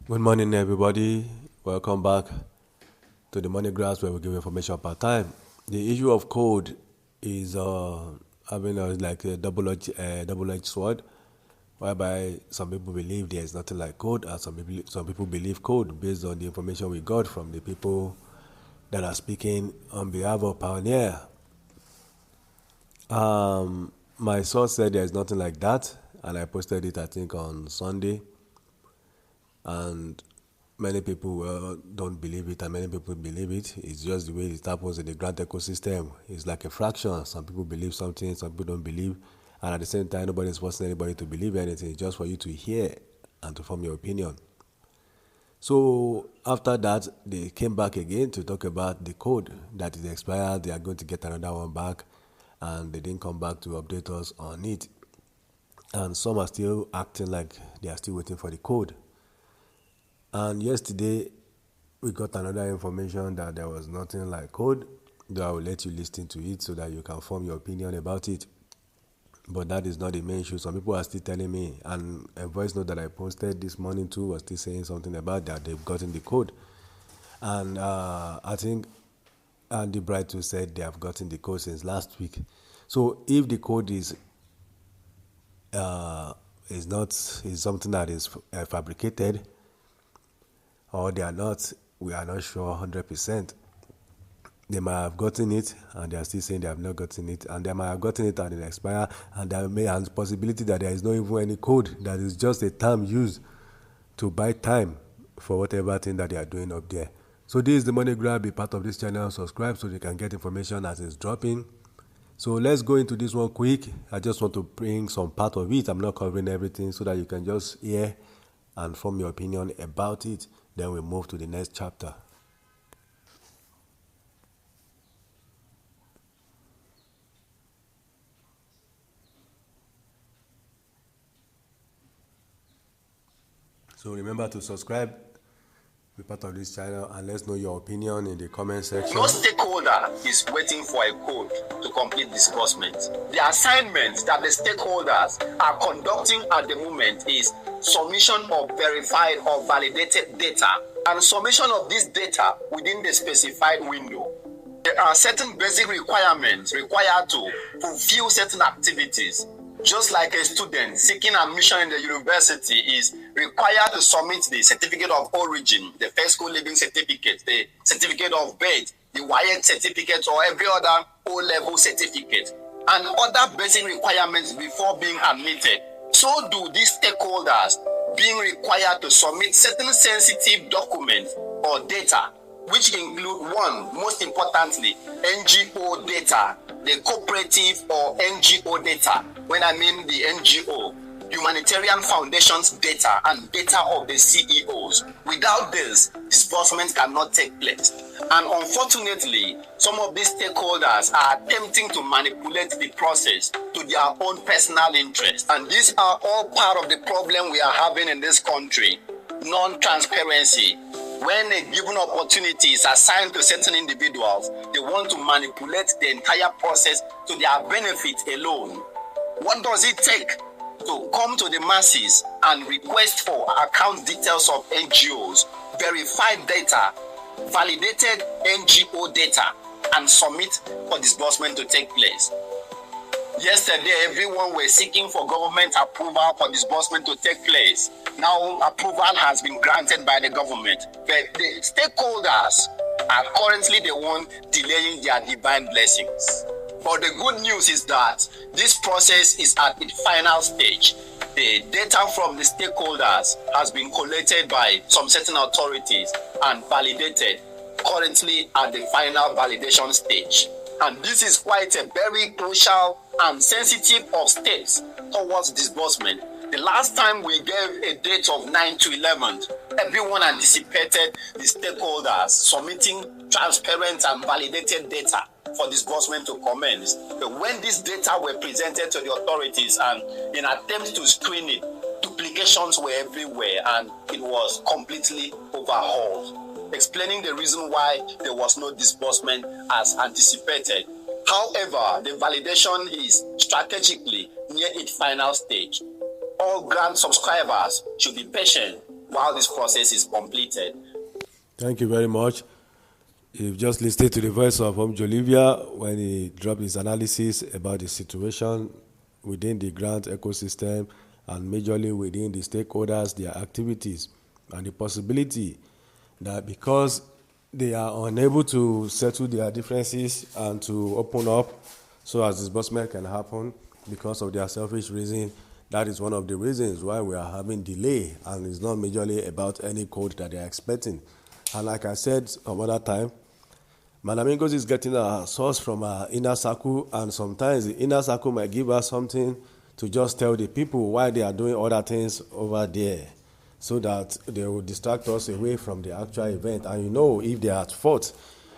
Good morning, everybody. Welcome back to the Money Graphs where we give information per time. The issue of code is having like a double-edged sword, whereby some people believe there is nothing like code, and some people believe code based on the information we got from the people that are speaking on behalf of Pioneer. My source said there is nothing like that, and I posted it I think on Sunday, and many people don't believe it and many people believe it. It's just the way it happens in the grant ecosystem. It's like a fraction. Some people believe something, some people don't believe, and at the same time nobody's forcing anybody to believe anything. It's just for you to hear and to form your opinion. So after that, they came back again to talk about the code that is expired. They are going to get another one back, and they didn't come back to update us on it. And some are still acting like they are still waiting for the code. And yesterday, we got another information that there was nothing like code, though I will let you listen to it so that you can form your opinion about it. But that is not the main issue. Some people are still telling me, and a voice note that I posted this morning too was still saying something about that they've gotten the code. And I think Andy Bright too said they have gotten the code since last week. So if the code is something that is fabricated, or they are not, we are not sure 100%. They might have gotten it and they are still saying they have not gotten it, and they might have gotten it and it expire, and there may have the possibility that there is not even any code, that is just a term used to buy time for whatever thing that they are doing up there. So this is the Money Grab. Be part of this channel, subscribe so you can get information as it's dropping. So let's go into this one quick. I just want to bring some part of it. I'm not covering everything, so that you can just hear and form your opinion about it. Then we move to the next chapter. So remember to subscribe, be part of this channel, and let's know your opinion in the comment section. No stakeholder is waiting for a code to complete disbursement. The assignment that the stakeholders are conducting at the moment is submission of verified or validated data and submission of this data within the specified window. There are certain basic requirements required to fulfill certain activities. Just like a student seeking admission in the university is required to submit the certificate of origin, the first school living certificate, the certificate of birth, the Uaag certificate, or every other O-level certificate, and other basic requirements before being admitted. So do these stakeholders being required to submit certain sensitive documents or data, which include one, most importantly, NGO data, the cooperative or NGO data. When I mean the NGO, humanitarian foundations data and data of the CEOs. Without this, disbursement cannot take place. And unfortunately, some of these stakeholders are attempting to manipulate the process to their own personal interest. And these are all part of the problem we are having in this country. Non-transparency. When a given opportunity is assigned to certain individuals, they want to manipulate the entire process to their benefit alone. What does it take to come to the masses and request for account details of NGOs, verified data, validated NGO data, and submit for disbursement to take place? Yesterday, everyone was seeking for government approval for disbursement to take place. Now, approval has been granted by the government, but the stakeholders are currently the one delaying their divine blessings. But the good news is that this process is at its final stage. The data from the stakeholders has been collated by some certain authorities and validated, currently at the final validation stage. And this is quite a very crucial and sensitive of steps towards disbursement. The last time we gave a date of 9 to 11, everyone anticipated the stakeholders submitting transparent and validated data for disbursement to commence. But when these data were presented to the authorities and in attempts to screen it, duplications were everywhere and it was completely overhauled, explaining the reason why there was no disbursement as anticipated. However, the validation is strategically near its final stage. All grant subscribers should be patient while this process is completed. Thank you very much. You've just listened to the voice of Jolivia when he dropped his analysis about the situation within the grant ecosystem and majorly within the stakeholders, their activities, and the possibility that because they are unable to settle their differences and to open up so as disbursement can happen because of their selfish reason, that is one of the reasons why we are having delay, and it's not majorly about any code that they are expecting. And like I said some other time, Madam Ingos is getting a source from our inner circle, and sometimes the inner circle might give us something to just tell the people why they are doing other things over there, so that they will distract us away from the actual event. And you know, if they are at fault,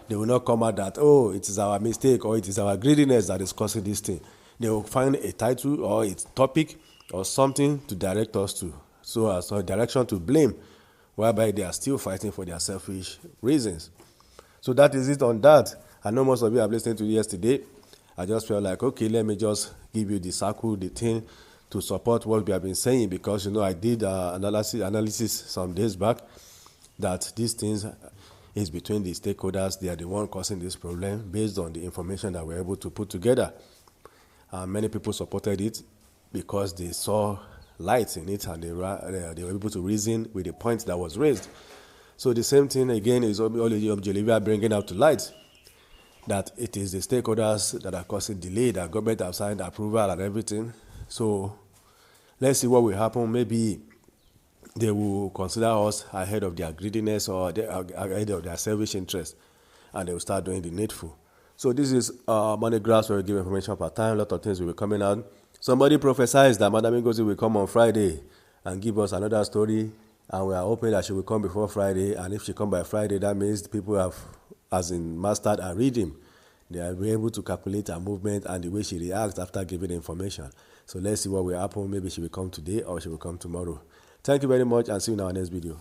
they will not come out that, oh, it is our mistake or it is our greediness that is causing this thing. They will find a title or a topic or something to direct us to, so as a direction to blame, whereby they are still fighting for their selfish reasons. So that is it on that. I know most of you have listened to it yesterday. I just felt like, okay, let me just give you the circle, the thing to support what we have been saying, because, you know, I did analysis some days back that these things is between the stakeholders. They are the one causing this problem based on the information that we're able to put together. Many people supported it because they saw light in it, and they were able to reason with the point that was raised. So the same thing again is Jolivia bringing out to light that it is the stakeholders that are causing delay, that government have signed approval and everything. So let's see what will happen. Maybe they will consider us ahead of their greediness or ahead of their selfish interest, and they will start doing the needful. So this is Money Graphs, where we give information per time. A lot of things will be coming out. Somebody prophesies that Madam Ngozi will come on Friday and give us another story, and we are hoping that she will come before Friday. And if she come by Friday, that means people have, as in mastered her reading. They are able to calculate her movement and the way she reacts after giving the information. So let's see what will happen. Maybe she will come today or she will come tomorrow. Thank you very much, and see you in our next video.